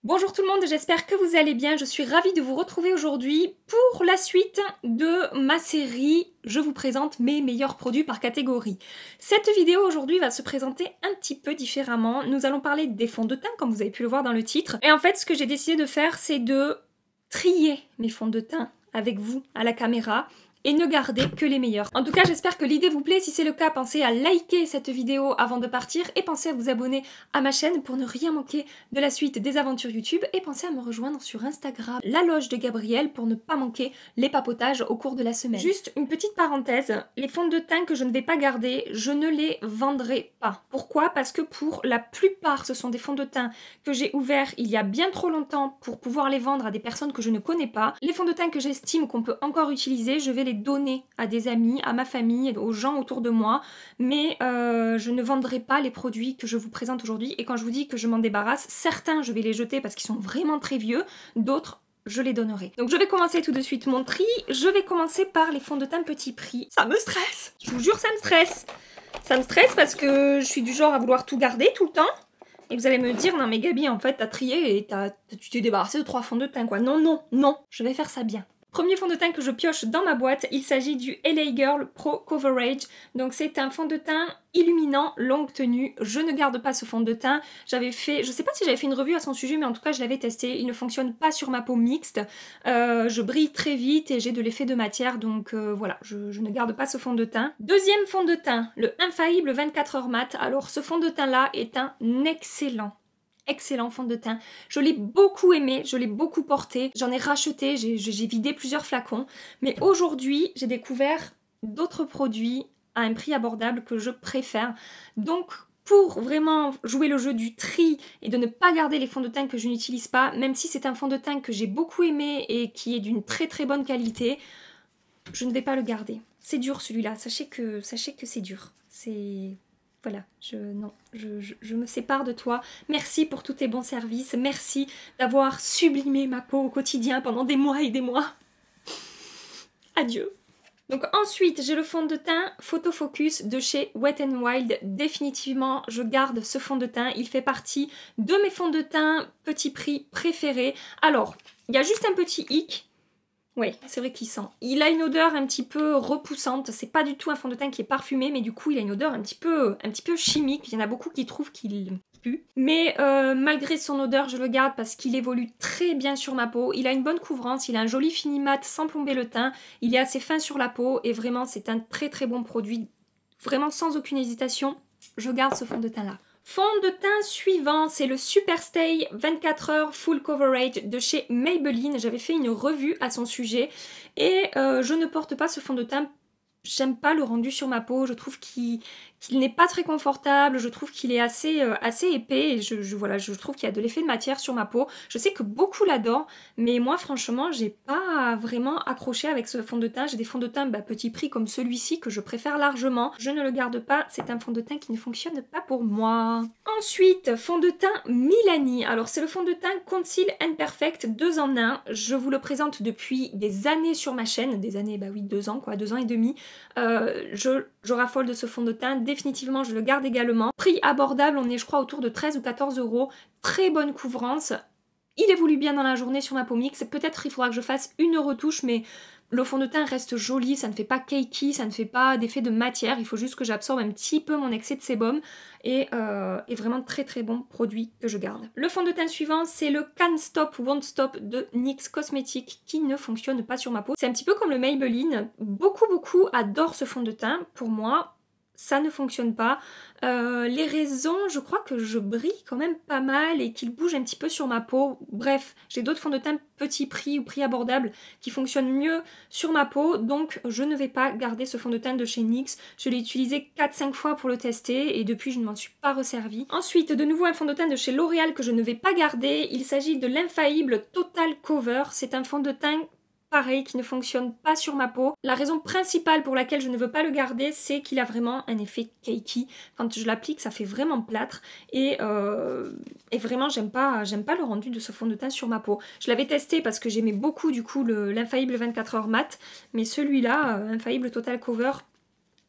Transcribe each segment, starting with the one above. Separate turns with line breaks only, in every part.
Bonjour tout le monde, j'espère que vous allez bien. Je suis ravie de vous retrouver aujourd'hui pour la suite de ma série. Je vous présente mes meilleurs produits par catégorie. Cette vidéo aujourd'hui va se présenter un petit peu différemment. Nous allons parler des fonds de teint, comme vous avez pu le voir dans le titre. Et en fait, ce que j'ai décidé de faire, c'est de trier mes fonds de teint avec vous à la caméra et ne garder que les meilleurs. En tout cas, j'espère que l'idée vous plaît. Si c'est le cas, pensez à liker cette vidéo avant de partir et pensez à vous abonner à ma chaîne pour ne rien manquer de la suite des aventures YouTube et pensez à me rejoindre sur Instagram, la loge de Gabrielle, pour ne pas manquer les papotages au cours de la semaine. Juste une petite parenthèse, les fonds de teint que je ne vais pas garder, je ne les vendrai pas. Pourquoi? Parce que pour la plupart, ce sont des fonds de teint que j'ai ouverts il y a bien trop longtemps pour pouvoir les vendre à des personnes que je ne connais pas. Les fonds de teint que j'estime qu'on peut encore utiliser, je vais les donner à des amis, à ma famille, aux gens autour de moi, mais je ne vendrai pas les produits que je vous présente aujourd'hui. Et quand je vous dis que je m'en débarrasse, certains je vais les jeter parce qu'ils sont vraiment très vieux, d'autres je les donnerai. Donc je vais commencer tout de suite mon tri. Je vais commencer par les fonds de teint petit prix. Ça me stresse, je vous jure, ça me stresse. Ça me stresse parce que je suis du genre à vouloir tout garder tout le temps. Et vous allez me dire, non mais Gabi, en fait t'as trié et tu t'es débarrassé de 3 fonds de teint quoi. Non, non, non, je vais faire ça bien. Premier fond de teint que je pioche dans ma boîte, il s'agit du LA Girl Pro Coverage. Donc c'est un fond de teint illuminant, longue tenue. Je ne garde pas ce fond de teint. J'avais fait, je sais pas si j'avais fait une revue à son sujet, mais en tout cas je l'avais testé. Il ne fonctionne pas sur ma peau mixte. Je brille très vite et j'ai de l'effet de matière, donc voilà, je ne garde pas ce fond de teint. Deuxième fond de teint, le Infaillible 24 heures mat. Alors ce fond de teint là est un excellent fond de teint. Je l'ai beaucoup aimé, je l'ai beaucoup porté, j'en ai racheté, j'ai vidé plusieurs flacons, mais aujourd'hui j'ai découvert d'autres produits à un prix abordable que je préfère. Donc pour vraiment jouer le jeu du tri et de ne pas garder les fonds de teint que je n'utilise pas, même si c'est un fond de teint que j'ai beaucoup aimé et qui est d'une très bonne qualité, je ne vais pas le garder. C'est dur celui-là, sachez que c'est dur. C'est... Voilà, je me sépare de toi. Merci pour tous tes bons services. Merci d'avoir sublimé ma peau au quotidien pendant des mois et des mois. Adieu. Donc ensuite, j'ai le fond de teint Photo Focus de chez Wet n Wild. Définitivement, je garde ce fond de teint. Il fait partie de mes fonds de teint petit prix préférés. Alors, il y a juste un petit hic. Oui, c'est vrai qu'il sent. Il a une odeur un petit peu repoussante. C'est pas du tout un fond de teint qui est parfumé, mais du coup, il a une odeur un petit peu chimique. Il y en a beaucoup qui trouvent qu'il pue. Mais malgré son odeur, je le garde parce qu'il évolue très bien sur ma peau. Il a une bonne couvrance, il a un joli fini mat sans plomber le teint. Il est assez fin sur la peau et vraiment, c'est un très bon produit. Vraiment sans aucune hésitation, je garde ce fond de teint là. Fond de teint suivant, c'est le Superstay 24 heures Full Coverage de chez Maybelline. J'avais fait une revue à son sujet et je ne porte pas ce fond de teint. J'aime pas le rendu sur ma peau, je trouve qu'il n'est pas très confortable, je trouve qu'il est assez épais et voilà, je trouve qu'il y a de l'effet de matière sur ma peau. Je sais que beaucoup l'adorent, mais moi franchement j'ai pas vraiment accroché avec ce fond de teint. J'ai des fonds de teint petit prix comme celui-ci que je préfère largement. Je ne le garde pas, c'est un fond de teint qui ne fonctionne pas pour moi. Ensuite, fond de teint Milani. Alors c'est le fond de teint Conceal and Perfect 2 en 1. Je vous le présente depuis des années sur ma chaîne, des années, bah oui, 2 ans quoi, 2 ans et demi. Je raffole de ce fond de teint, définitivement je le garde également. Prix abordable, on est je crois autour de 13 ou 14 euros, très bonne couvrance. Il évolue bien dans la journée sur ma peau mixte, peut-être il faudra que je fasse une retouche, mais le fond de teint reste joli, ça ne fait pas cakey, ça ne fait pas d'effet de matière, il faut juste que j'absorbe un petit peu mon excès de sébum et vraiment très bon produit que je garde. Le fond de teint suivant, c'est le Can't Stop Won't Stop de NYX Cosmetics qui ne fonctionne pas sur ma peau. C'est un petit peu comme le Maybelline, beaucoup adorent ce fond de teint. Pour moi, ça ne fonctionne pas. Les raisons, je crois que je brille quand même pas mal et qu'il bouge un petit peu sur ma peau. Bref, j'ai d'autres fonds de teint petit prix ou prix abordable qui fonctionnent mieux sur ma peau, donc je ne vais pas garder ce fond de teint de chez NYX. Je l'ai utilisé 4-5 fois pour le tester et depuis je ne m'en suis pas resservie. Ensuite, de nouveau un fond de teint de chez L'Oréal que je ne vais pas garder. Il s'agit de l'Infaillible Total Cover. C'est un fond de teint pareil, qui ne fonctionne pas sur ma peau. La raison principale pour laquelle je ne veux pas le garder, c'est qu'il a vraiment un effet cakey. Quand je l'applique, ça fait vraiment plâtre et vraiment j'aime pas le rendu de ce fond de teint sur ma peau. Je l'avais testé parce que j'aimais beaucoup du coup l'Infaillible 24 heures mat, mais celui-là, Infaillible Total Cover,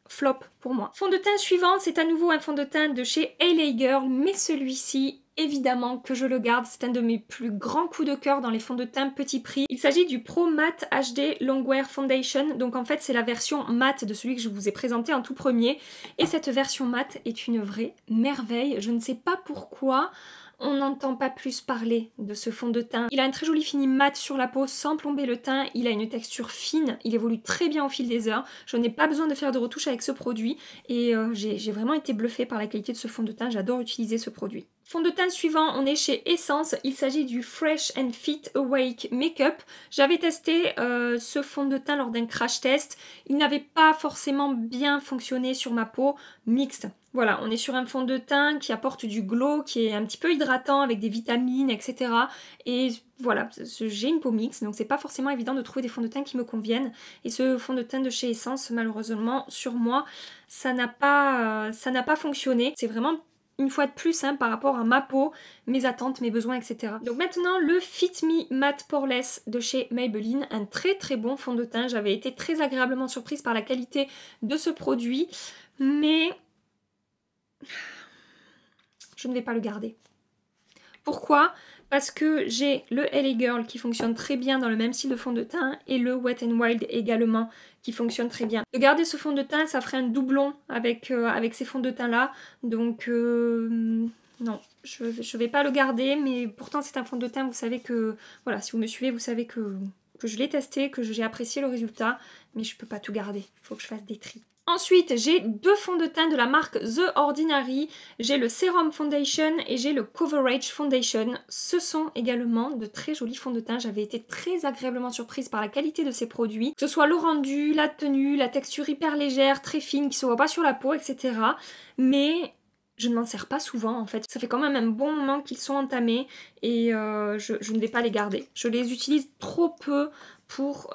flop pour moi. Fond de teint suivant, c'est à nouveau un fond de teint de chez LA Girl, mais celui-ci évidemment que je le garde. C'est un de mes plus grands coups de cœur dans les fonds de teint petit prix. Il s'agit du Pro Matte HD Longwear Foundation. Donc en fait c'est la version matte de celui que je vous ai présenté en tout premier. Et cette version matte est une vraie merveille. Je ne sais pas pourquoi on n'entend pas plus parler de ce fond de teint. Il a un très joli fini mat sur la peau sans plomber le teint. Il a une texture fine, il évolue très bien au fil des heures. Je n'ai pas besoin de faire de retouches avec ce produit et j'ai vraiment été bluffée par la qualité de ce fond de teint. J'adore utiliser ce produit. Fond de teint suivant, on est chez Essence. Il s'agit du Fresh and Fit Awake Makeup. J'avais testé ce fond de teint lors d'un crash test. Il n'avait pas forcément bien fonctionné sur ma peau mixte. Voilà, on est sur un fond de teint qui apporte du glow, qui est un petit peu hydratant avec des vitamines, etc. Et voilà, j'ai une peau mixte, donc c'est pas forcément évident de trouver des fonds de teint qui me conviennent. Et ce fond de teint de chez Essence, malheureusement, sur moi, ça n'a pas fonctionné. C'est vraiment une fois de plus par rapport à ma peau, mes attentes, mes besoins, etc. Donc maintenant le Fit Me Matte Poreless de chez Maybelline, un très très bon fond de teint. J'avais été très agréablement surprise par la qualité de ce produit, mais je ne vais pas le garder. Pourquoi? Parce que j'ai le LA Girl qui fonctionne très bien dans le même style de fond de teint et le Wet n Wild également qui fonctionne très bien. De garder ce fond de teint, ça ferait un doublon avec ces fonds de teint là, donc non, je vais pas le garder, mais pourtant c'est un fond de teint, vous savez que, voilà, si vous me suivez, vous savez que je l'ai testé, que j'ai apprécié le résultat, mais je peux pas tout garder, il faut que je fasse des tris. Ensuite, j'ai deux fonds de teint de la marque The Ordinary. J'ai le Serum Foundation et j'ai le Coverage Foundation. Ce sont également de très jolis fonds de teint. J'avais été très agréablement surprise par la qualité de ces produits. Que ce soit le rendu, la tenue, la texture hyper légère, très fine, qui se voit pas sur la peau, etc. Mais je ne m'en sers pas souvent en fait. Ça fait quand même un bon moment qu'ils sont entamés et je ne vais pas les garder. Je les utilise trop peu pour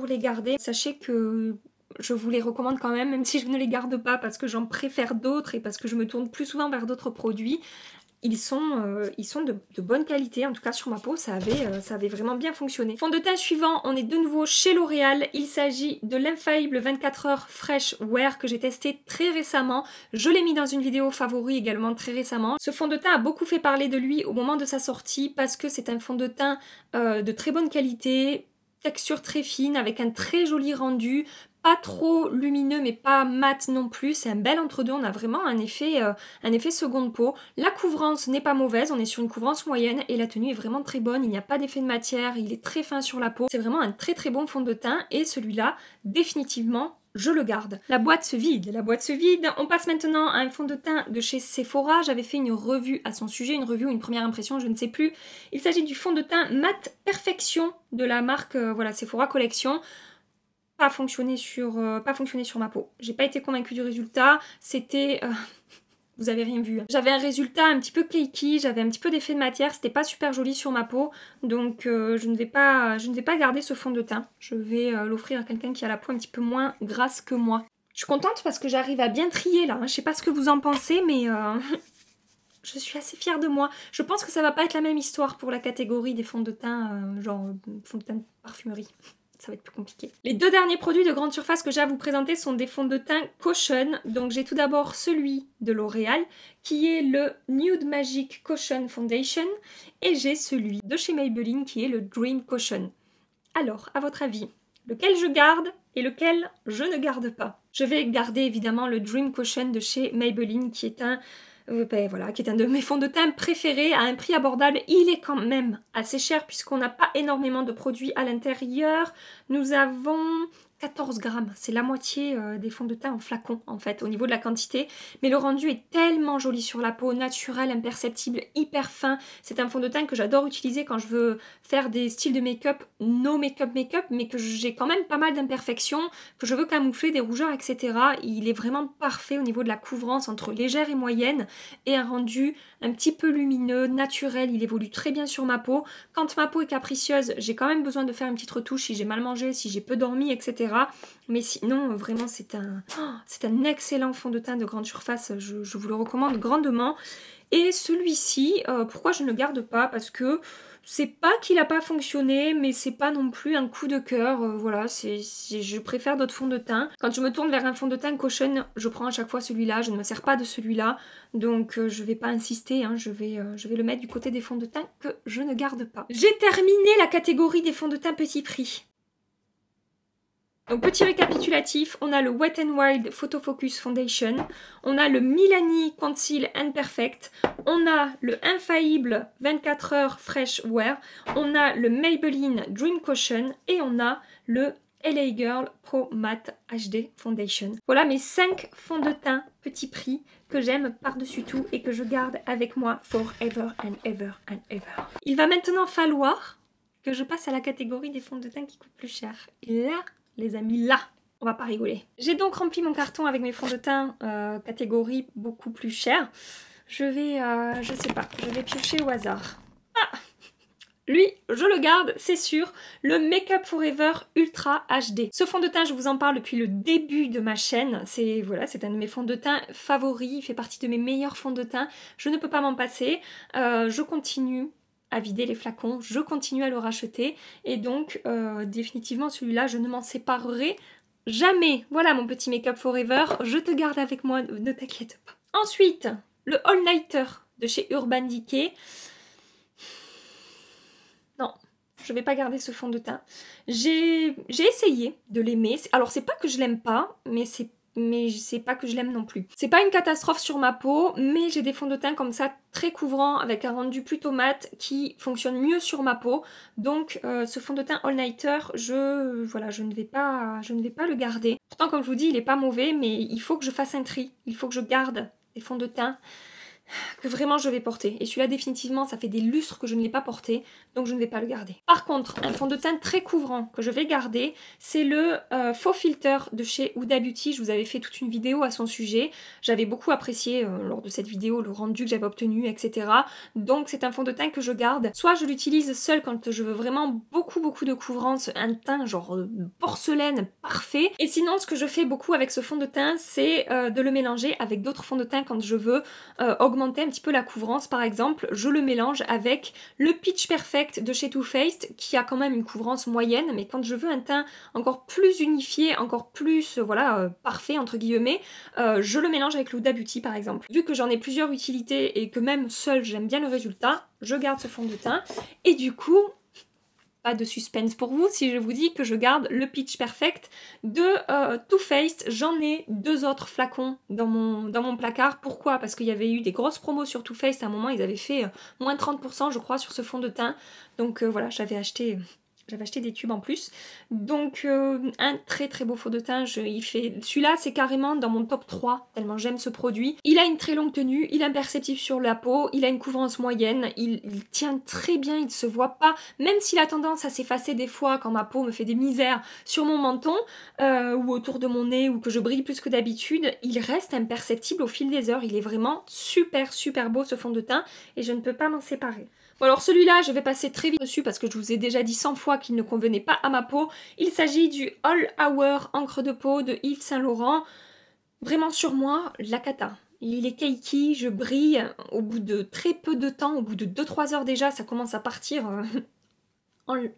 les garder. Sachez que je vous les recommande quand même si je ne les garde pas parce que j'en préfère d'autres et parce que je me tourne plus souvent vers d'autres produits. Ils sont de bonne qualité, en tout cas sur ma peau, ça avait vraiment bien fonctionné. Fond de teint suivant, on est de nouveau chez L'Oréal. Il s'agit de l'Infaillible 24 heures Fresh Wear que j'ai testé très récemment. Je l'ai mis dans une vidéo favori également très récemment. Ce fond de teint a beaucoup fait parler de lui au moment de sa sortie parce que c'est un fond de teint de très bonne qualité, texture très fine avec un très joli rendu. Pas trop lumineux mais pas mat non plus, c'est un bel entre-deux, on a vraiment un effet seconde peau. La couvrance n'est pas mauvaise, on est sur une couvrance moyenne et la tenue est vraiment très bonne, il n'y a pas d'effet de matière, il est très fin sur la peau. C'est vraiment un très très bon fond de teint et celui-là, définitivement, je le garde. La boîte se vide, On passe maintenant à un fond de teint de chez Sephora. J'avais fait une revue à son sujet, une revue ou une première impression, je ne sais plus. Il s'agit du fond de teint Matte Perfection de la marque voilà, Sephora Collection. Pas fonctionné sur ma peau. J'ai pas été convaincue du résultat. C'était... vous avez rien vu. J'avais un résultat un petit peu cakey, j'avais un petit peu d'effet de matière, c'était pas super joli sur ma peau. Donc je ne vais pas garder ce fond de teint. Je vais l'offrir à quelqu'un qui a la peau un petit peu moins grasse que moi. Je suis contente parce que j'arrive à bien trier là. Je sais pas ce que vous en pensez, mais... je suis assez fière de moi. Je pense que ça va pas être la même histoire pour la catégorie des fonds de teint, genre fonds de teint de parfumerie. Ça va être plus compliqué. Les deux derniers produits de grande surface que j'ai à vous présenter sont des fonds de teint Caution. Donc j'ai tout d'abord celui de L'Oréal qui est le Nude Magic Caution Foundation et j'ai celui de chez Maybelline qui est le Dream Caution. Alors, à votre avis, lequel je garde et lequel je ne garde pas? Je vais garder évidemment le Dream Caution de chez Maybelline qui est un... qui est un de mes fonds de teint préférés à un prix abordable. Il est quand même assez cher puisqu'on n'a pas énormément de produits à l'intérieur. Nous avons 14 grammes, c'est la moitié des fonds de teint en flacon en fait au niveau de la quantité, mais le rendu est tellement joli sur la peau, naturel, imperceptible, hyper fin. C'est un fond de teint que j'adore utiliser quand je veux faire des styles de make-up, no make-up, mais que j'ai quand même pas mal d'imperfections, que je veux camoufler, des rougeurs, etc. Il est vraiment parfait au niveau de la couvrance entre légère et moyenne et un rendu un petit peu lumineux, naturel, il évolue très bien sur ma peau. Quand ma peau est capricieuse, j'ai quand même besoin de faire une petite retouche si j'ai mal mangé, si j'ai peu dormi, etc. Mais sinon, vraiment, c'est un excellent fond de teint de grande surface. Je vous le recommande grandement. Et celui-ci, pourquoi je ne le garde pas? Parce que c'est pas qu'il n'a pas fonctionné, mais c'est pas non plus un coup de cœur. Voilà, je préfère d'autres fonds de teint. Quand je me tourne vers un fond de teint Caution, je prends à chaque fois celui-là. Je ne me sers pas de celui-là. Donc je vais pas insister, hein, je vais le mettre du côté des fonds de teint que je ne garde pas. J'ai terminé la catégorie des fonds de teint petit prix. Donc petit récapitulatif, on a le Wet n Wild Photo Focus Foundation, on a le Milani Conceal and Perfect, on a le Infaillible 24 heures Fresh Wear, on a le Maybelline Dream Caution et on a le LA Girl Pro Matte HD Foundation. Voilà mes 5 fonds de teint petit prix que j'aime par-dessus tout et que je garde avec moi forever and ever and ever. Il va maintenant falloir que je passe à la catégorie des fonds de teint qui coûtent plus cher. Et là, les amis, là, on va pas rigoler. J'ai donc rempli mon carton avec mes fonds de teint catégorie beaucoup plus cher. Je vais, je sais pas, je vais piocher au hasard. Ah, lui, je le garde, c'est sûr, le Make Up Forever Ultra HD. Ce fond de teint, je vous en parle depuis le début de ma chaîne. C'est voilà, c'est un de mes fonds de teint favoris, il fait partie de mes meilleurs fonds de teint. Je ne peux pas m'en passer. Je continue à vider les flacons, je continue à le racheter et donc définitivement celui-là je ne m'en séparerai jamais. Voilà mon petit Make Up Forever, je te garde avec moi, ne t'inquiète pas. Ensuite, le All Nighter de chez Urban Decay. Non, je vais pas garder ce fond de teint. J'ai essayé de l'aimer, alors c'est pas que je l'aime pas, mais c'est pas que je l'aime non plus. C'est pas une catastrophe sur ma peau, mais j'ai des fonds de teint comme ça très couvrants avec un rendu plutôt mat qui fonctionne mieux sur ma peau. Donc ce fond de teint All Nighter, je ne vais pas le garder. Pourtant comme je vous dis, il est pas mauvais, mais il faut que je fasse un tri. Il faut que je garde des fonds de teint que vraiment je vais porter. Et celui-là définitivement ça fait des lustres que je ne l'ai pas porté, donc je ne vais pas le garder. Par contre, un fond de teint très couvrant que je vais garder, c'est le Faux Filter de chez Huda Beauty. Je vous avais fait toute une vidéo à son sujet. J'avais beaucoup apprécié lors de cette vidéo le rendu que j'avais obtenu, etc. Donc c'est un fond de teint que je garde. Soit je l'utilise seul quand je veux vraiment beaucoup de couvrance, un teint genre porcelaine parfait. Et sinon ce que je fais beaucoup avec ce fond de teint, c'est de le mélanger avec d'autres fonds de teint quand je veux augmenter un petit peu la couvrance. Par exemple, je le mélange avec le Pitch Perfect de chez Too Faced qui a quand même une couvrance moyenne, mais quand je veux un teint encore plus unifié, encore plus voilà parfait entre guillemets, je le mélange avec l'Huda Beauty par exemple. Vu que j'en ai plusieurs utilités et que même seul j'aime bien le résultat, je garde ce fond de teint et du coup pas de suspense pour vous si je vous dis que je garde le Pitch Perfect de Too Faced. J'en ai 2 autres flacons dans mon placard. Pourquoi? Parce qu'il y avait eu des grosses promos sur Too Faced. À un moment, ils avaient fait moins 30% je crois sur ce fond de teint. Donc voilà, j'avais acheté des tubes en plus. Donc un très beau fond de teint. Celui-là c'est carrément dans mon top 3 tellement j'aime ce produit. Il a une très longue tenue, il est imperceptible sur la peau, il a une couvrance moyenne, il tient très bien, il ne se voit pas. Même s'il a tendance à s'effacer des fois quand ma peau me fait des misères sur mon menton ou autour de mon nez ou que je brille plus que d'habitude, il reste imperceptible au fil des heures. Il est vraiment super beau ce fond de teint et je ne peux pas m'en séparer. Bon alors celui-là, je vais passer très vite dessus parce que je vous ai déjà dit 100 fois qu'il ne convenait pas à ma peau. Il s'agit du All Hour encre de peau de Yves Saint Laurent. Vraiment sur moi, la cata. Il est cakey, je brille au bout de très peu de temps, au bout de 2-3 heures déjà, ça commence à partir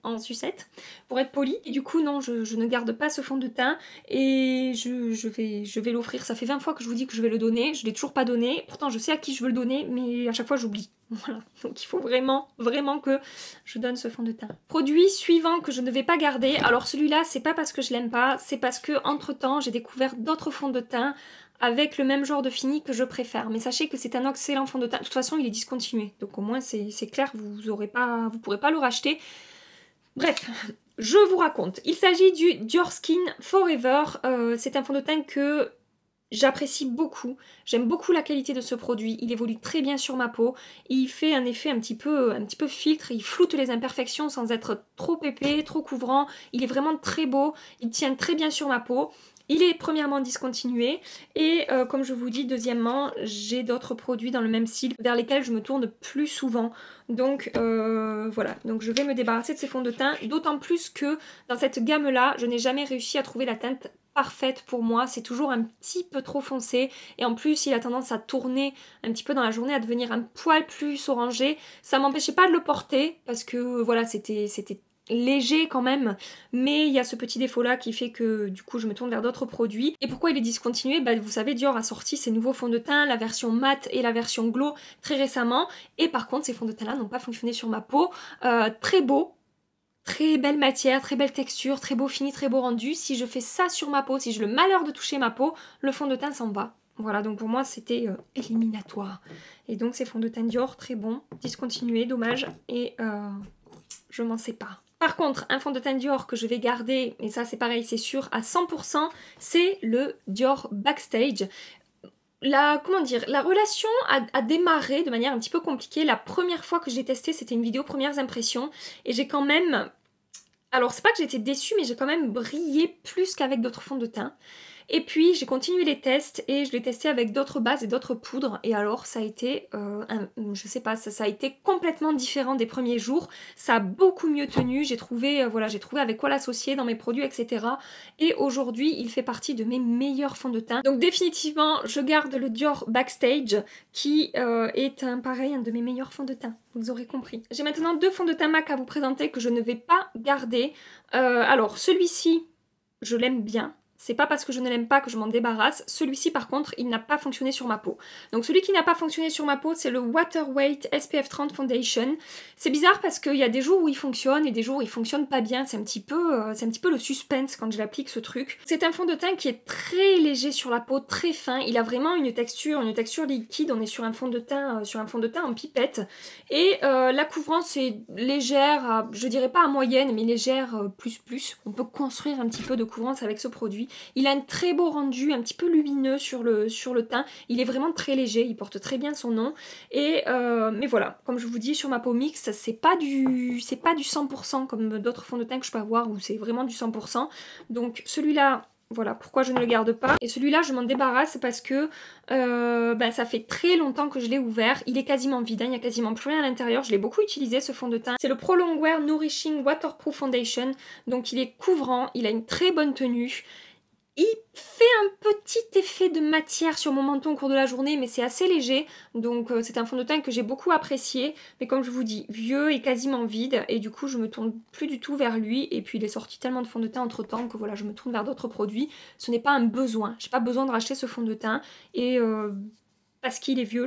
en sucette, pour être poli. Et du coup non, je ne garde pas ce fond de teint et je vais l'offrir. Ça fait 20 fois que je vous dis que je vais le donner, je l'ai toujours pas donné. Pourtant je sais à qui je veux le donner, mais à chaque fois j'oublie. Voilà, donc il faut vraiment que je donne ce fond de teint. Produit suivant que je ne vais pas garder. Alors celui-là, c'est pas parce que je l'aime pas, c'est parce que entre temps j'ai découvert d'autres fonds de teint avec le même genre de fini que je préfère. Mais sachez que c'est un excellent fond de teint. De toute façon, il est discontinué. Donc au moins c'est clair, vous pourrez pas le racheter. Bref, je vous raconte. Il s'agit du Dior Skin Forever. C'est un fond de teint que j'apprécie beaucoup. J'aime beaucoup la qualité de ce produit. Il évolue très bien sur ma peau. Il fait un effet un petit peu filtre. Il floute les imperfections sans être trop épais, trop couvrant. Il est vraiment très beau. Il tient très bien sur ma peau. Il est premièrement discontinué et comme je vous dis, deuxièmement, j'ai d'autres produits dans le même style vers lesquels je me tourne plus souvent. Donc voilà, donc je vais me débarrasser de ces fonds de teint, d'autant plus que dans cette gamme-là, je n'ai jamais réussi à trouver la teinte parfaite pour moi, c'est toujours un petit peu trop foncé et en plus il a tendance à tourner un petit peu dans la journée, à devenir un poil plus orangé. Ça m'empêchait pas de le porter parce que voilà, c'était léger quand même, mais il y a ce petit défaut là qui fait que du coup je me tourne vers d'autres produits. Et pourquoi il est discontinué? Bah vous savez, Dior a sorti ses nouveaux fonds de teint, la version mat et la version glow très récemment, et par contre ces fonds de teint là n'ont pas fonctionné sur ma peau. Très beau, très belle matière, très belle texture, très beau fini, très beau rendu. Si je fais ça sur ma peau, si j'ai le malheur de toucher ma peau, le fond de teint s'en va. Voilà, donc pour moi c'était éliminatoire. Et donc ces fonds de teint Dior, très bons, discontinués, dommage, et je m'en sépare. Par contre, un fond de teint Dior que je vais garder, et ça c'est pareil, c'est sûr à 100%, c'est le Dior Backstage. La relation a démarré de manière un petit peu compliquée. La première fois que je l'ai testé, c'était une vidéo premières impressions, et j'ai quand même... Alors c'est pas que j'étais déçue, mais j'ai quand même brillé plus qu'avec d'autres fonds de teint. Et puis j'ai continué les tests et je l'ai testé avec d'autres bases et d'autres poudres, et alors ça a été, je sais pas, ça a été complètement différent des premiers jours. Ça a beaucoup mieux tenu, j'ai trouvé, voilà, j'ai trouvé avec quoi l'associer dans mes produits, etc. Et aujourd'hui il fait partie de mes meilleurs fonds de teint. Donc définitivement je garde le Dior Backstage qui est un de mes meilleurs fonds de teint, vous aurez compris. J'ai maintenant deux fonds de teint MAC à vous présenter que je ne vais pas garder. Alors celui-ci je l'aime bien. C'est pas parce que je ne l'aime pas que je m'en débarrasse. Celui-ci par contre, il n'a pas fonctionné sur ma peau. Donc celui qui n'a pas fonctionné sur ma peau, c'est le Water Weight SPF 30 Foundation. C'est bizarre parce qu'il y a des jours où il fonctionne et des jours où il fonctionne pas bien. C'est un petit peu le suspense quand je l'applique ce truc. C'est un fond de teint qui est très léger sur la peau, très fin. Il a vraiment une texture liquide. On est sur un fond de teint, en pipette. Et la couvrance est légère, je dirais pas à moyenne, mais légère plus. On peut construire un petit peu de couvrance avec ce produit. Il a un très beau rendu, un petit peu lumineux sur le teint. Il est vraiment très léger, il porte très bien son nom. Et mais voilà, comme je vous dis, sur ma peau mixte, c'est pas du 100% comme d'autres fonds de teint que je peux avoir où c'est vraiment du 100%. Donc celui-là, voilà pourquoi je ne le garde pas. Et celui-là, je m'en débarrasse parce que ça fait très longtemps que je l'ai ouvert. Il est quasiment vide, hein, il n'y a quasiment plus rien à l'intérieur. Je l'ai beaucoup utilisé ce fond de teint. C'est le Pro Longwear Nourishing Waterproof Foundation. Donc il est couvrant, il a une très bonne tenue. Il fait un petit effet de matière sur mon menton au cours de la journée, mais c'est assez léger, donc c'est un fond de teint que j'ai beaucoup apprécié, mais comme je vous dis, vieux et quasiment vide, et du coup je me tourne plus du tout vers lui, et puis il est sorti tellement de fond de teint entre temps que voilà, je me tourne vers d'autres produits. Ce n'est pas un besoin, j'ai pas besoin de racheter ce fond de teint, et parce qu'il est vieux,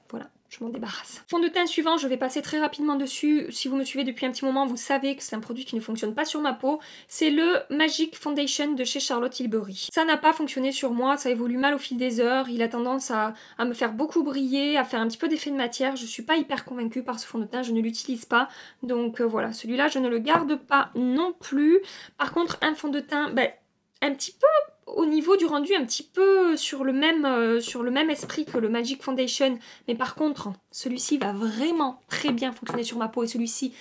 voilà. Je m'en débarrasse. Fond de teint suivant, je vais passer très rapidement dessus. Si vous me suivez depuis un petit moment, vous savez que c'est un produit qui ne fonctionne pas sur ma peau. C'est le Magic Foundation de chez Charlotte Tilbury. Ça n'a pas fonctionné sur moi, ça évolue mal au fil des heures. Il a tendance à me faire beaucoup briller, à faire un petit peu d'effet de matière. Je suis pas hyper convaincue par ce fond de teint, je ne l'utilise pas. Donc voilà, celui-là, je ne le garde pas non plus. Par contre, un fond de teint, un petit peu au niveau du rendu, un petit peu sur le même esprit que le Magic Foundation, mais par contre celui-ci va vraiment très bien fonctionner sur ma peau, et celui-ci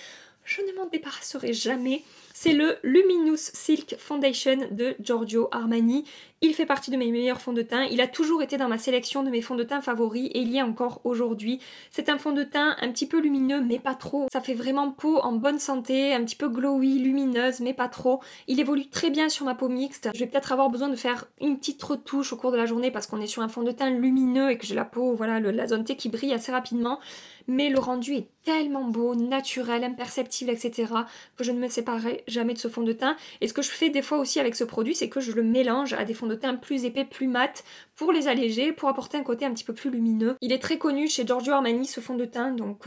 je ne m'en débarrasserai jamais. C'est le Luminous Silk Foundation de Giorgio Armani. Il fait partie de mes meilleurs fonds de teint. Il a toujours été dans ma sélection de mes fonds de teint favoris et il y est encore aujourd'hui. C'est un fond de teint un petit peu lumineux mais pas trop. Ça fait vraiment peau en bonne santé, un petit peu glowy, lumineuse mais pas trop. Il évolue très bien sur ma peau mixte. Je vais peut-être avoir besoin de faire une petite retouche au cours de la journée parce qu'on est sur un fond de teint lumineux et que j'ai la peau, voilà, la zone T qui brille assez rapidement. Mais le rendu est tellement beau, naturel, imperceptible, etc. que je ne me séparerai jamais de ce fond de teint. Et ce que je fais des fois aussi avec ce produit, c'est que je le mélange à des fonds de teint plus épais, plus mat, pour les alléger, pour apporter un côté un petit peu plus lumineux. Il est très connu chez Giorgio Armani ce fond de teint, donc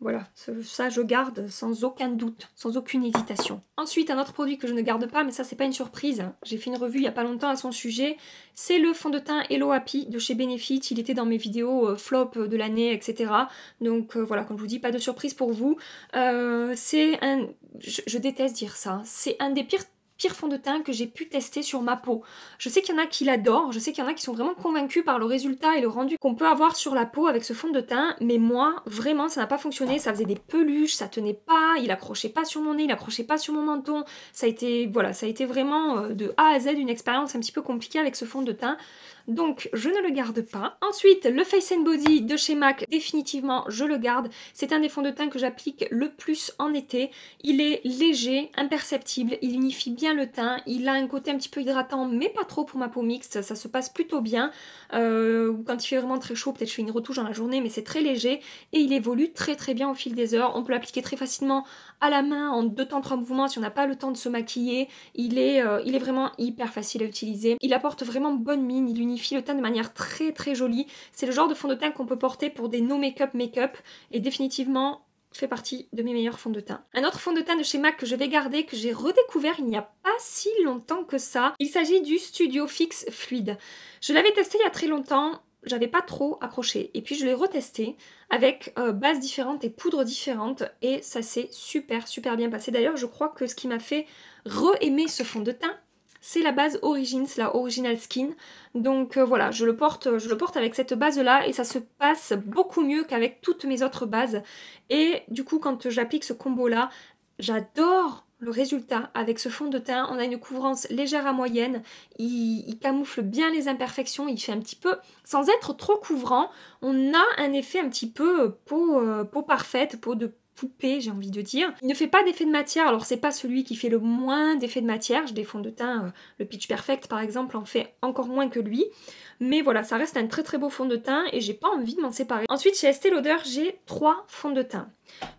voilà, ça je garde sans aucun doute, sans aucune hésitation. Ensuite, un autre produit que je ne garde pas, mais ça c'est pas une surprise, j'ai fait une revue il y a pas longtemps à son sujet, c'est le fond de teint Hello Happy de chez Benefit. Il était dans mes vidéos flop de l'année, etc. Donc voilà, comme je vous dis, pas de surprise pour vous. C'est un... Je déteste dire ça, c'est un des pire fond de teint que j'ai pu tester sur ma peau. Je sais qu'il y en a qui l'adorent, je sais qu'il y en a qui sont vraiment convaincus par le résultat et le rendu qu'on peut avoir sur la peau avec ce fond de teint, mais moi, vraiment, ça n'a pas fonctionné, ça faisait des peluches, ça tenait pas, il accrochait pas sur mon nez, il accrochait pas sur mon menton. Ça a été, voilà, ça a été vraiment de A à Z une expérience un petit peu compliquée avec ce fond de teint. Donc je ne le garde pas. Ensuite, le Face and Body de chez MAC, définitivement je le garde. C'est un des fonds de teint que j'applique le plus en été. Il est léger, imperceptible, il unifie bien le teint, il a un côté un petit peu hydratant mais pas trop pour ma peau mixte, ça se passe plutôt bien. Quand il fait vraiment très chaud, peut-être je fais une retouche dans la journée, mais c'est très léger et il évolue très très bien au fil des heures. On peut l'appliquer très facilement à la main en 2 temps 3 mouvements si on n'a pas le temps de se maquiller. Il est vraiment hyper facile à utiliser. Il apporte vraiment bonne mine, il unifie le teint de manière très très jolie. C'est le genre de fond de teint qu'on peut porter pour des no make-up et définitivement fait partie de mes meilleurs fonds de teint. Un autre fond de teint de chez MAC que je vais garder, que j'ai redécouvert il n'y a pas si longtemps que ça, il s'agit du Studio Fix Fluide. Je l'avais testé il y a très longtemps, j'avais pas trop accroché et puis je l'ai retesté avec bases différentes et poudres différentes et ça s'est super bien passé. D'ailleurs je crois que ce qui m'a fait re-aimer ce fond de teint, c'est la base Origins, la Original Skin. Donc voilà, je le porte avec cette base là et ça se passe beaucoup mieux qu'avec toutes mes autres bases. Et du coup quand j'applique ce combo là, j'adore le résultat avec ce fond de teint. On a une couvrance légère à moyenne, il camoufle bien les imperfections, il fait un petit peu, sans être trop couvrant, on a un effet un petit peu peau parfaite, peau de poupée, j'ai envie de dire. Il ne fait pas d'effet de matière, alors c'est pas celui qui fait le moins d'effet de matière. J'ai des fonds de teint, le Pitch Perfect par exemple en fait encore moins que lui. Mais voilà, ça reste un très très beau fond de teint et j'ai pas envie de m'en séparer. Ensuite chez Estée Lauder, j'ai 3 fonds de teint.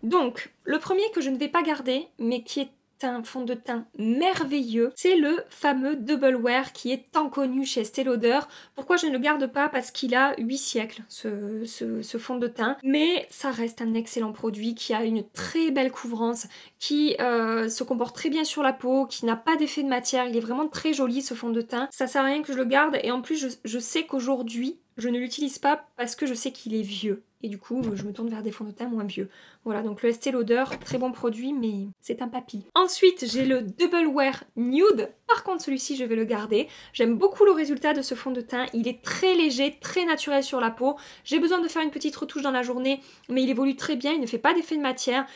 Donc le premier que je ne vais pas garder, mais qui est un fond de teint merveilleux, c'est le fameux Double Wear qui est tant connu chez Estée Lauder. Pourquoi je ne le garde pas? Parce qu'il a 8 siècles ce fond de teint, mais ça reste un excellent produit qui a une très belle couvrance, qui se comporte très bien sur la peau, qui n'a pas d'effet de matière, il est vraiment très joli ce fond de teint. Ça sert à rien que je le garde et en plus je sais qu'aujourd'hui je ne l'utilise pas parce que je sais qu'il est vieux. Et du coup, je me tourne vers des fonds de teint moins vieux. Voilà, donc le Estée Lauder, très bon produit, mais c'est un papy. Ensuite, j'ai le Double Wear Nude. Par contre, celui-ci, je vais le garder. J'aime beaucoup le résultat de ce fond de teint. Il est très léger, très naturel sur la peau. J'ai besoin de faire une petite retouche dans la journée, mais il évolue très bien. Il ne fait pas d'effet de matière.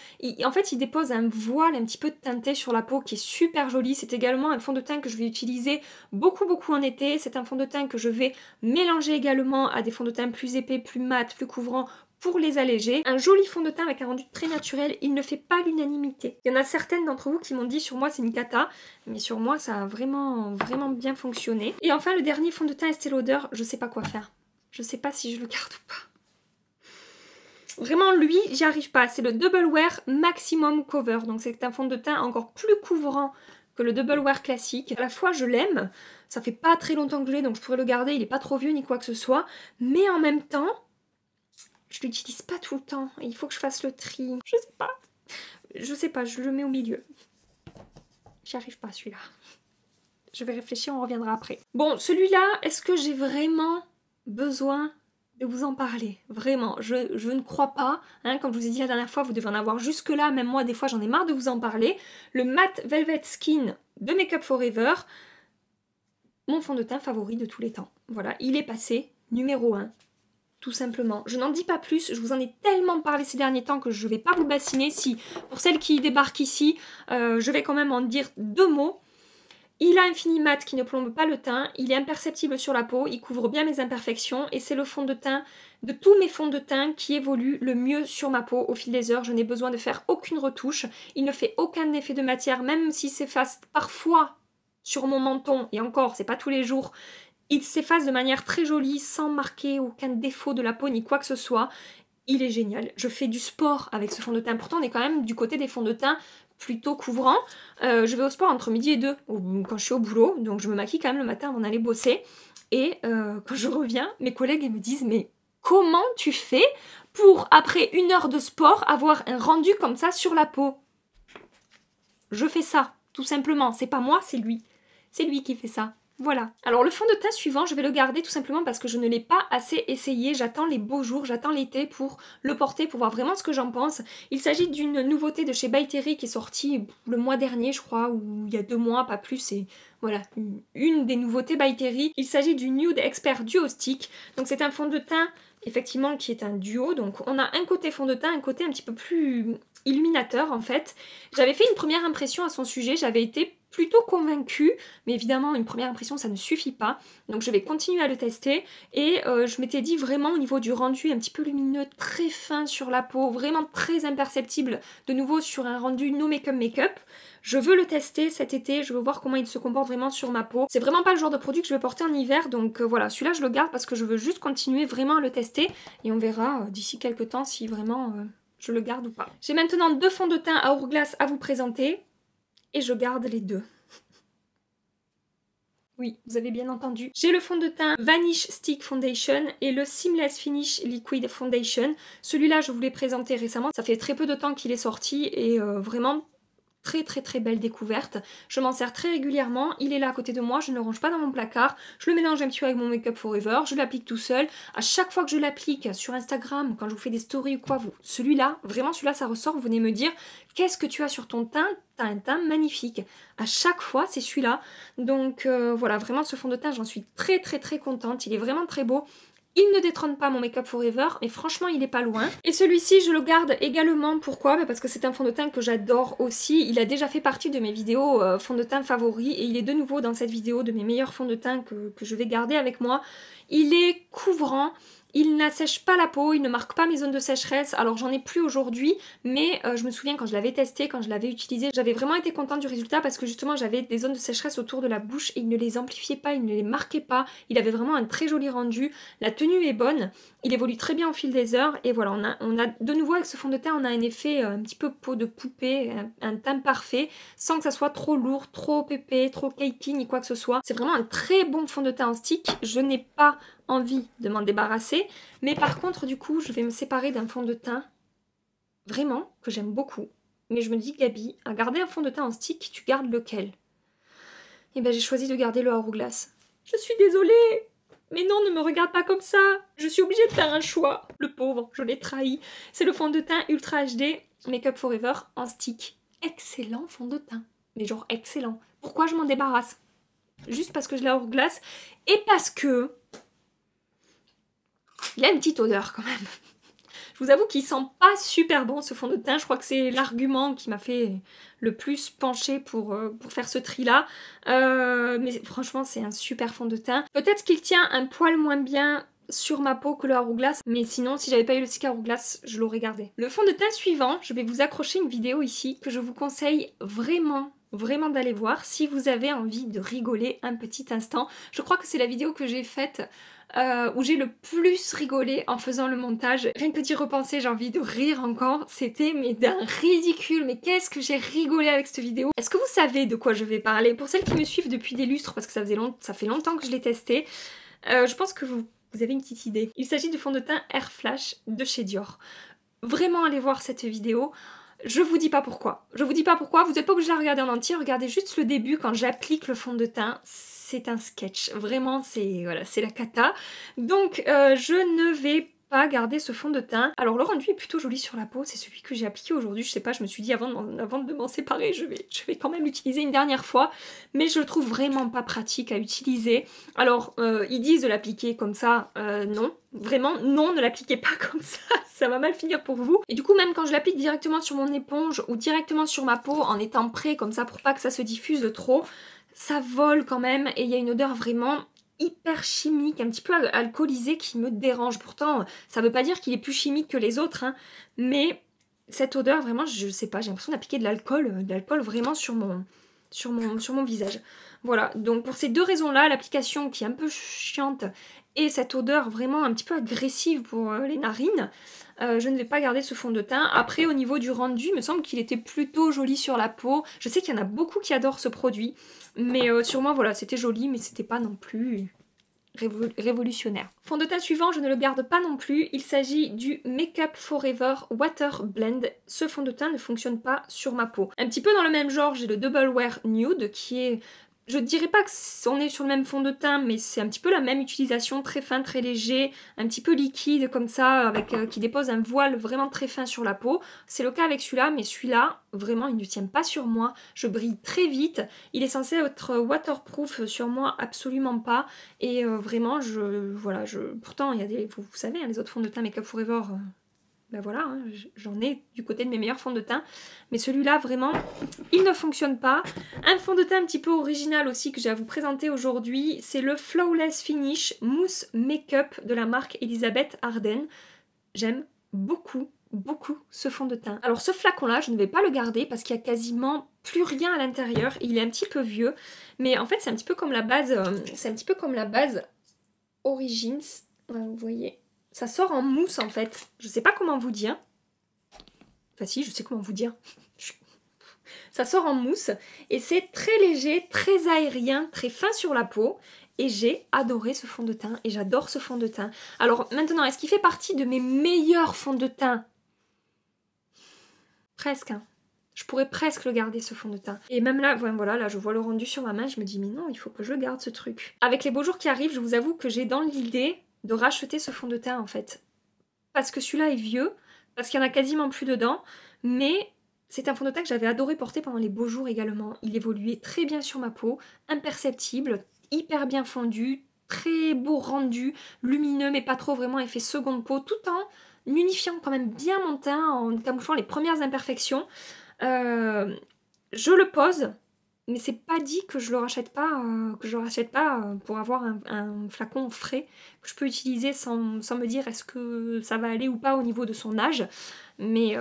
En fait, il dépose un voile un petit peu teinté sur la peau qui est super joli. C'est également un fond de teint que je vais utiliser beaucoup en été. C'est un fond de teint que je vais mélanger également à des fonds de teint plus épais, plus mat, plus couvrants, pour les alléger. Un joli fond de teint avec un rendu très naturel, il ne fait pas l'unanimité. Il y en a certaines d'entre vous qui m'ont dit sur moi c'est une cata, mais sur moi ça a vraiment bien fonctionné. Et enfin le dernier fond de teint Estée Lauder, je sais pas quoi faire. Je sais pas si je le garde ou pas. Vraiment lui, j'y arrive pas. C'est le Double Wear Maximum Cover, donc c'est un fond de teint encore plus couvrant que le Double Wear classique. À la fois je l'aime, ça fait pas très longtemps que je l'ai donc je pourrais le garder, il est pas trop vieux ni quoi que ce soit, mais en même temps je l'utilise pas tout le temps, il faut que je fasse le tri. Je sais pas, je le mets au milieu. J'y arrive pas celui-là. Je vais réfléchir, on reviendra après. Bon, celui-là, est-ce que j'ai vraiment besoin de vous en parler? Vraiment, je ne crois pas. Hein, comme je vous ai dit la dernière fois, vous devez en avoir jusque-là. Même moi, des fois, j'en ai marre de vous en parler. Le Matte Velvet Skin de Make Up For Ever. Mon fond de teint favori de tous les temps. Voilà, il est passé numéro 1. Tout simplement. Je n'en dis pas plus, je vous en ai tellement parlé ces derniers temps que je ne vais pas vous bassiner. Si, pour celles qui débarquent ici, je vais quand même en dire 2 mots. Il a un fini mat qui ne plombe pas le teint, il est imperceptible sur la peau, il couvre bien mes imperfections et c'est le fond de teint de tous mes fonds de teint qui évolue le mieux sur ma peau au fil des heures. Je n'ai besoin de faire aucune retouche, il ne fait aucun effet de matière, même s'il s'efface parfois sur mon menton, et encore, c'est pas tous les jours. Il s'efface de manière très jolie, sans marquer aucun défaut de la peau ni quoi que ce soit. Il est génial. Je fais du sport avec ce fond de teint. Pourtant, on est quand même du côté des fonds de teint plutôt couvrants. Je vais au sport entre midi et 2 quand je suis au boulot. Donc, je me maquille quand même le matin avant d'aller bosser. Et quand je reviens, mes collègues ils me disent « Mais comment tu fais pour, après 1 heure de sport, avoir un rendu comme ça sur la peau ?» Je fais ça, tout simplement. C'est pas moi, c'est lui. C'est lui qui fait ça. Voilà. Alors le fond de teint suivant, je vais le garder tout simplement parce que je ne l'ai pas assez essayé. J'attends les beaux jours, j'attends l'été pour le porter, pour voir vraiment ce que j'en pense. Il s'agit d'une nouveauté de chez By Terry qui est sortie le mois dernier, je crois, ou il y a 2 mois, pas plus. Et voilà, une des nouveautés By Terry. Il s'agit du Nude Expert Duo Stick. Donc c'est un fond de teint, effectivement, qui est un duo. Donc on a un côté fond de teint, un côté un petit peu plus illuminateur en fait. J'avais fait une première impression à son sujet, j'avais été plutôt convaincue, mais évidemment une première impression ça ne suffit pas, donc je vais continuer à le tester et je m'étais dit vraiment au niveau du rendu un petit peu lumineux, très fin sur la peau, vraiment très imperceptible, de nouveau sur un rendu no make-up. Je veux le tester cet été, je veux voir comment il se comporte vraiment sur ma peau. C'est vraiment pas le genre de produit que je vais porter en hiver, donc voilà, celui-là je le garde parce que je veux juste continuer vraiment à le tester et on verra d'ici quelques temps si vraiment je le garde ou pas. J'ai maintenant 2 fonds de teint à Hourglass à vous présenter. Et je garde les 2. Oui, vous avez bien entendu. J'ai le fond de teint Vanish Stick Foundation et le Seamless Finish Liquid Foundation. Celui-là, je vous l'ai présenté récemment. Ça fait très peu de temps qu'il est sorti et vraiment très belle découverte. Je m'en sers très régulièrement, il est là à côté de moi, je ne le range pas dans mon placard, je le mélange un petit peu avec mon Make Up Forever, je l'applique tout seul. À chaque fois que je l'applique sur Instagram, quand je vous fais des stories ou quoi, celui-là, vraiment celui-là ça ressort, vous venez me dire qu'est-ce que tu as sur ton teint, t'as un teint magnifique. À chaque fois c'est celui-là, donc voilà, vraiment ce fond de teint j'en suis très contente, il est vraiment très beau. Il ne détrône pas mon Make Up Forever, mais franchement il est pas loin. Et celui-ci je le garde également, pourquoi? Parce que c'est un fond de teint que j'adore aussi. Il a déjà fait partie de mes vidéos fond de teint favoris et il est de nouveau dans cette vidéo de mes meilleurs fonds de teint que je vais garder avec moi. Il est couvrant. Il n'assèche pas la peau, il ne marque pas mes zones de sécheresse, alors j'en ai plus aujourd'hui, mais je me souviens quand je l'avais testé, quand je l'avais utilisé, j'avais vraiment été contente du résultat parce que justement j'avais des zones de sécheresse autour de la bouche et il ne les amplifiait pas, il ne les marquait pas, il avait vraiment un très joli rendu, la tenue est bonne, il évolue très bien au fil des heures et voilà, on a de nouveau avec ce fond de teint, on a un effet un petit peu peau de poupée, un teint parfait, sans que ça soit trop lourd, trop épais, trop cakey ni quoi que ce soit. C'est vraiment un très bon fond de teint en stick, je n'ai pas envie de m'en débarrasser, mais par contre du coup je vais me séparer d'un fond de teint vraiment que j'aime beaucoup, mais je me dis Gabi, à garder un fond de teint en stick, tu gardes lequel? Et ben j'ai choisi de garder le Hourglass. Je suis désolée, mais non, ne me regarde pas comme ça, je suis obligée de faire un choix, le pauvre, je l'ai trahi. C'est le fond de teint Ultra HD Make Up Forever en stick. Excellent fond de teint, mais genre excellent. Pourquoi je m'en débarrasse? Juste parce que je l'ai à Hourglass et parce que il a une petite odeur quand même. Je vous avoue qu'il sent pas super bon ce fond de teint. Je crois que c'est l'argument qui m'a fait le plus pencher pour faire ce tri là. Mais franchement c'est un super fond de teint. Peut-être qu'il tient un poil moins bien sur ma peau que le Hourglass, mais sinon si j'avais pas eu le stick Hourglass je l'aurais gardé. Le fond de teint suivant, je vais vous accrocher une vidéo ici que je vous conseille vraiment d'aller voir si vous avez envie de rigoler un petit instant. Je crois que c'est la vidéo que j'ai faite où j'ai le plus rigolé en faisant le montage. Rien que d'y repenser, j'ai envie de rire encore. C'était mais d'un ridicule. Mais qu'est-ce que j'ai rigolé avec cette vidéo. Est-ce que vous savez de quoi je vais parler? Pour celles qui me suivent depuis des lustres, parce que ça fait longtemps que je l'ai testé, je pense que vous avez une petite idée. Il s'agit du fond de teint Air Flash de chez Dior. Vraiment allez voir cette vidéo. Je vous dis pas pourquoi. Je vous dis pas pourquoi, vous n'êtes pas obligé de la regarder en entier, regardez juste le début quand j'applique le fond de teint. C'est un sketch, vraiment c'est voilà, c'est la cata. Donc je ne vais pas garder ce fond de teint. Alors le rendu est plutôt joli sur la peau, c'est celui que j'ai appliqué aujourd'hui, je sais pas, je me suis dit avant de m'en séparer, je vais quand même l'utiliser une dernière fois, mais je le trouve vraiment pas pratique à utiliser. Alors ils disent de l'appliquer comme ça, non. Vraiment, non, ne l'appliquez pas comme ça va mal finir pour vous. Et du coup, même quand je l'applique directement sur mon éponge ou directement sur ma peau en étant prêt comme ça pour pas que ça se diffuse trop, ça vole quand même et il y a une odeur vraiment hyper chimique, un petit peu alcoolisée qui me dérange. Pourtant, ça veut pas dire qu'il est plus chimique que les autres, hein, mais cette odeur, vraiment, je sais pas, j'ai l'impression d'appliquer de l'alcool vraiment sur mon visage. Voilà, donc pour ces deux raisons-là, l'application qui est un peu chiante et cette odeur vraiment un petit peu agressive pour les narines, je ne vais pas garder ce fond de teint. Après, au niveau du rendu, il me semble qu'il était plutôt joli sur la peau. Je sais qu'il y en a beaucoup qui adorent ce produit, mais sur moi, voilà, c'était joli, mais c'était pas non plus révolutionnaire. Fond de teint suivant, je ne le garde pas non plus. Il s'agit du Make Up Forever Water Blend. Ce fond de teint ne fonctionne pas sur ma peau. Un petit peu dans le même genre, j'ai le Double Wear Nude qui est... Je dirais pas qu'on est sur le même fond de teint, mais c'est un petit peu la même utilisation, très fin, très léger, un petit peu liquide comme ça, avec qui dépose un voile vraiment très fin sur la peau. C'est le cas avec celui-là, mais celui-là, vraiment, il ne tient pas sur moi. Je brille très vite. Il est censé être waterproof sur moi, absolument pas. Et vraiment, voilà, pourtant, il y a des... Vous savez, hein, les autres fonds de teint Make Up Forever... ben voilà, hein, j'en ai du côté de mes meilleurs fonds de teint. Mais celui-là, vraiment, il ne fonctionne pas. Un fond de teint un petit peu original aussi que j'ai à vous présenter aujourd'hui, c'est le Flawless Finish Mousse Make-up de la marque Elisabeth Arden. J'aime beaucoup ce fond de teint. Alors ce flacon là je ne vais pas le garder parce qu'il y a quasiment plus rien à l'intérieur, il est un petit peu vieux, mais en fait c'est un petit peu comme la base Origins, vous voyez, ça sort en mousse en fait, je sais pas comment vous dire, enfin si je sais comment vous dire, ça sort en mousse et c'est très léger, très aérien, très fin sur la peau. Et j'ai adoré ce fond de teint et j'adore ce fond de teint. Alors maintenant, est-ce qu'il fait partie de mes meilleurs fonds de teint? Presque, hein. Je pourrais presque le garder ce fond de teint. Et même là, voilà, là je vois le rendu sur ma main, je me dis mais non, il faut que je le garde ce truc. Avec les beaux jours qui arrivent, je vous avoue que j'ai dans l'idée de racheter ce fond de teint en fait. Parce que celui-là est vieux, parce qu'il y en a quasiment plus dedans, mais c'est un fond de teint que j'avais adoré porter pendant les beaux jours également. Il évoluait très bien sur ma peau, imperceptible, hyper bien fondu, très beau rendu, lumineux mais pas trop vraiment effet seconde peau, tout en unifiant quand même bien mon teint, en camouflant les premières imperfections. Je le pose, mais c'est pas dit que je le rachète pas, pour avoir un flacon frais que je peux utiliser sans me dire est-ce que ça va aller ou pas au niveau de son âge. Mais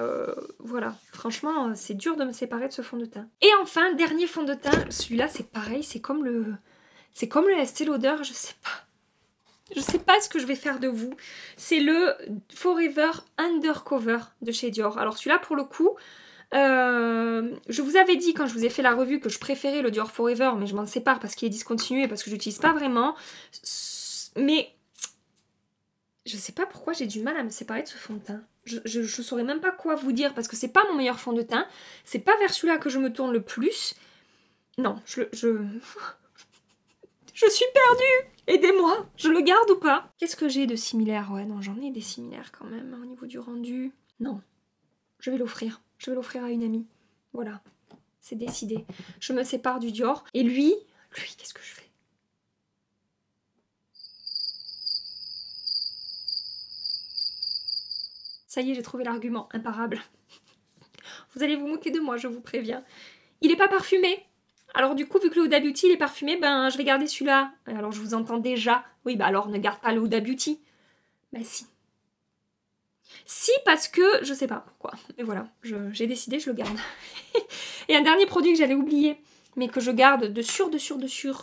voilà, franchement c'est dur de me séparer de ce fond de teint. Et enfin, dernier fond de teint, celui-là c'est pareil, c'est comme le Estée Lauder, je sais pas. Je sais pas ce que je vais faire de vous. C'est le Forever Undercover de chez Dior. Alors celui-là pour le coup, je vous avais dit quand je vous ai fait la revue que je préférais le Dior Forever, mais je m'en sépare parce qu'il est discontinué et parce que je l'utilise pas vraiment. Mais je sais pas pourquoi j'ai du mal à me séparer de ce fond de teint. Je saurais même pas quoi vous dire parce que c'est pas mon meilleur fond de teint. C'est pas vers celui-là que je me tourne le plus. Non, je suis perdue! Aidez-moi! Je le garde ou pas? Qu'est-ce que j'ai de similaire? Ouais, non, j'en ai des similaires quand même au niveau du rendu. Non, je vais l'offrir. Je vais l'offrir à une amie. Voilà, c'est décidé. Je me sépare du Dior. Et lui, qu'est-ce que je fais? Ça y est, j'ai trouvé l'argument imparable. Vous allez vous moquer de moi, je vous préviens. Il n'est pas parfumé. Alors du coup, vu que le Huda Beauty il est parfumé, ben je vais garder celui-là. Alors je vous entends déjà. Oui, bah alors ne garde pas le Huda Beauty. Bah si. Si, parce que je sais pas pourquoi. Mais voilà, j'ai décidé, je le garde. Et un dernier produit que j'allais oublier, mais que je garde de sûr,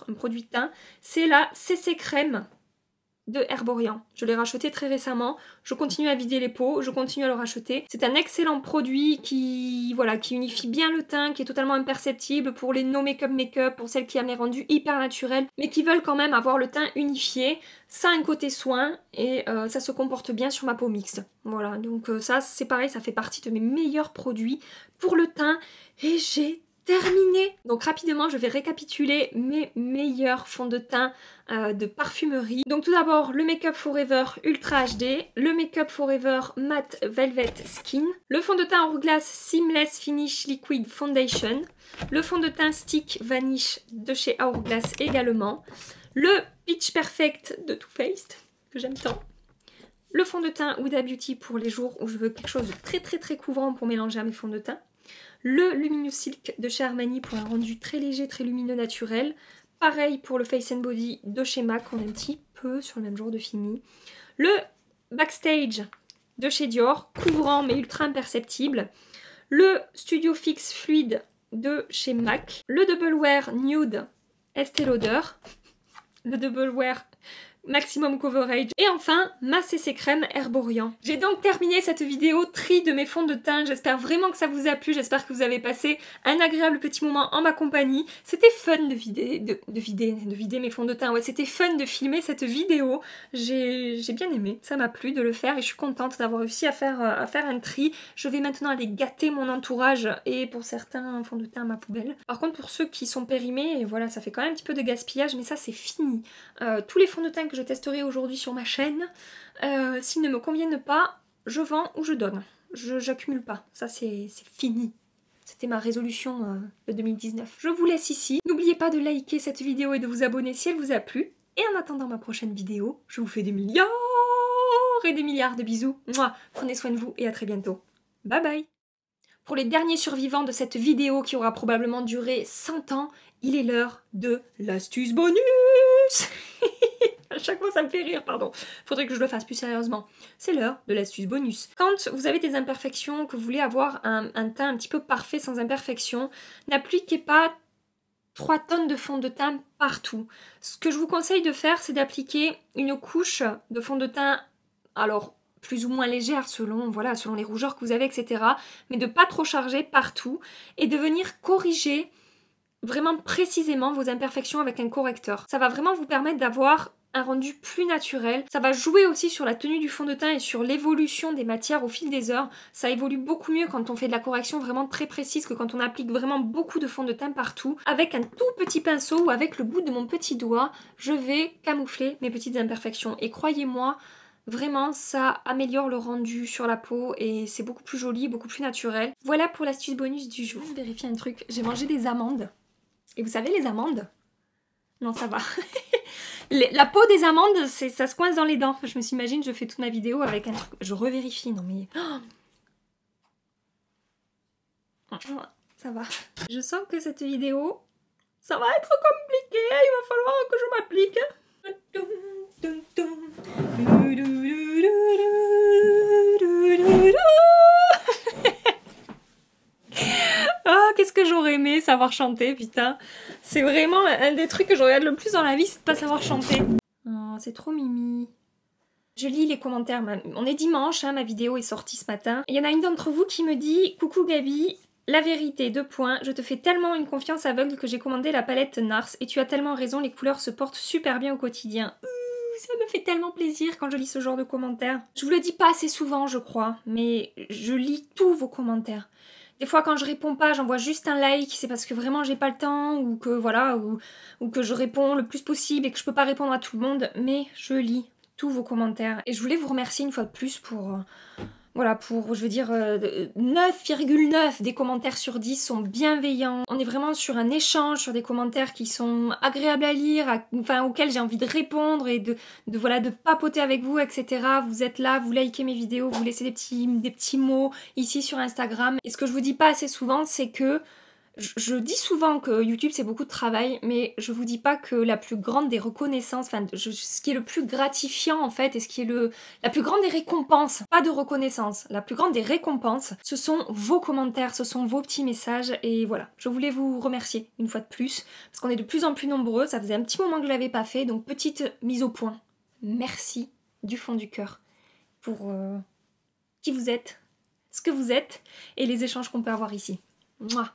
un produit de teint, c'est la CC Crème de Herborian. Je l'ai racheté très récemment, je continue à vider les pots, je continue à le racheter. C'est un excellent produit qui unifie bien le teint, qui est totalement imperceptible pour les no make-up, pour celles qui aiment les rendus hyper naturels, mais qui veulent quand même avoir le teint unifié. Ça a un côté soin et ça se comporte bien sur ma peau mixte. Voilà, donc ça c'est pareil, ça fait partie de mes meilleurs produits pour le teint et j'ai terminé. Donc rapidement je vais récapituler mes meilleurs fonds de teint de parfumerie. Donc tout d'abord le Make Up Forever Ultra HD, le Make Up Forever Matte Velvet Skin, le fond de teint Hourglass Seamless Finish Liquid Foundation, le fond de teint Stick Vanish de chez Hourglass également, le Pitch Perfect de Too Faced que j'aime tant, le fond de teint Huda Beauty pour les jours où je veux quelque chose de très couvrant pour mélanger à mes fonds de teint, le Luminous Silk de chez Armani pour un rendu très léger, très lumineux, naturel. Pareil pour le Face and Body de chez MAC, on est un petit peu sur le même genre de fini. Le Backstage de chez Dior, couvrant mais ultra imperceptible. Le Studio Fix Fluide de chez MAC. Le Double Wear Nude Estée Lauder. Le Double Wear Maximum Coverage. Et enfin, ma CC Crème Herborian. J'ai donc terminé cette vidéo tri de mes fonds de teint. J'espère vraiment que ça vous a plu. J'espère que vous avez passé un agréable petit moment en ma compagnie. C'était fun de vider mes fonds de teint. Ouais, c'était fun de filmer cette vidéo. J'ai bien aimé. Ça m'a plu de le faire et je suis contente d'avoir réussi à faire un tri. Je vais maintenant aller gâter mon entourage et pour certains fonds de teint à ma poubelle. Par contre, pour ceux qui sont périmés, voilà, ça fait quand même un petit peu de gaspillage, mais ça c'est fini. Tous les fonds de teint que je testerai aujourd'hui sur ma chaîne, s'ils ne me conviennent pas, je vends ou je donne. J'accumule pas, ça c'est fini. C'était ma résolution de 2019. Je vous laisse ici. N'oubliez pas de liker cette vidéo et de vous abonner si elle vous a plu. Et en attendant ma prochaine vidéo, je vous fais des milliards et des milliards de bisous. Mouah. Prenez soin de vous et à très bientôt. Bye bye. Pour les derniers survivants de cette vidéo qui aura probablement duré 100 ans, il est l'heure de l'astuce bonus. À chaque fois ça me fait rire, pardon. Faudrait que je le fasse plus sérieusement. C'est l'heure de l'astuce bonus. Quand vous avez des imperfections, que vous voulez avoir un teint un petit peu parfait sans imperfection, n'appliquez pas 3 tonnes de fond de teint partout. Ce que je vous conseille de faire, c'est d'appliquer une couche de fond de teint, alors plus ou moins légère selon, voilà, selon les rougeurs que vous avez, etc. Mais de pas trop charger partout et de venir corriger vraiment précisément vos imperfections avec un correcteur. Ça va vraiment vous permettre d'avoir un rendu plus naturel. Ça va jouer aussi sur la tenue du fond de teint et sur l'évolution des matières au fil des heures. Ça évolue beaucoup mieux quand on fait de la correction vraiment très précise que quand on applique vraiment beaucoup de fond de teint partout. Avec un tout petit pinceau ou avec le bout de mon petit doigt, je vais camoufler mes petites imperfections. Et croyez-moi, vraiment, ça améliore le rendu sur la peau et c'est beaucoup plus joli, beaucoup plus naturel. Voilà pour l'astuce bonus du jour. Je vais vérifier un truc. J'ai mangé des amandes. Et vous savez, les amandes? Non, ça va. La peau des amandes, ça se coince dans les dents. Je me s'imagine, je fais toute ma vidéo avec un truc. Je revérifie, non mais... Oh, ça va. Je sens que cette vidéo, ça va être compliqué. Il va falloir que je m'applique. Ah, qu'est-ce que j'aurais aimé savoir chanter, putain. C'est vraiment un des trucs que je regarde le plus dans la vie, c'est de pas savoir chanter. Oh, c'est trop mimi. Je lis les commentaires, on est dimanche, hein, ma vidéo est sortie ce matin. Il y en a une d'entre vous qui me dit « Coucou Gabi, la vérité, 2 points, je te fais tellement une confiance aveugle que j'ai commandé la palette Nars et tu as tellement raison, les couleurs se portent super bien au quotidien. » Ça me fait tellement plaisir quand je lis ce genre de commentaires. Je vous le dis pas assez souvent, je crois, mais je lis tous vos commentaires. Des fois quand je réponds pas, j'envoie juste un like, c'est parce que vraiment j'ai pas le temps ou que voilà, ou que je réponds le plus possible et que je peux pas répondre à tout le monde, mais je lis tous vos commentaires. Et je voulais vous remercier une fois de plus pour, voilà, pour, je veux dire, 9,9 des commentaires sur 10 sont bienveillants. On est vraiment sur un échange, sur des commentaires qui sont agréables à lire, enfin auxquels j'ai envie de répondre et voilà, de papoter avec vous, etc. Vous êtes là, vous likez mes vidéos, vous laissez des petits mots ici sur Instagram. Et ce que je vous dis pas assez souvent, c'est que je dis souvent que YouTube c'est beaucoup de travail, mais je vous dis pas que la plus grande des reconnaissances, enfin ce qui est le plus gratifiant en fait, et ce qui est la plus grande des récompenses, pas de reconnaissance, la plus grande des récompenses, ce sont vos commentaires, ce sont vos petits messages, et voilà, je voulais vous remercier une fois de plus, parce qu'on est de plus en plus nombreux, ça faisait un petit moment que je l'avais pas fait, donc petite mise au point. Merci du fond du cœur pour qui vous êtes, ce que vous êtes, et les échanges qu'on peut avoir ici. Mouah.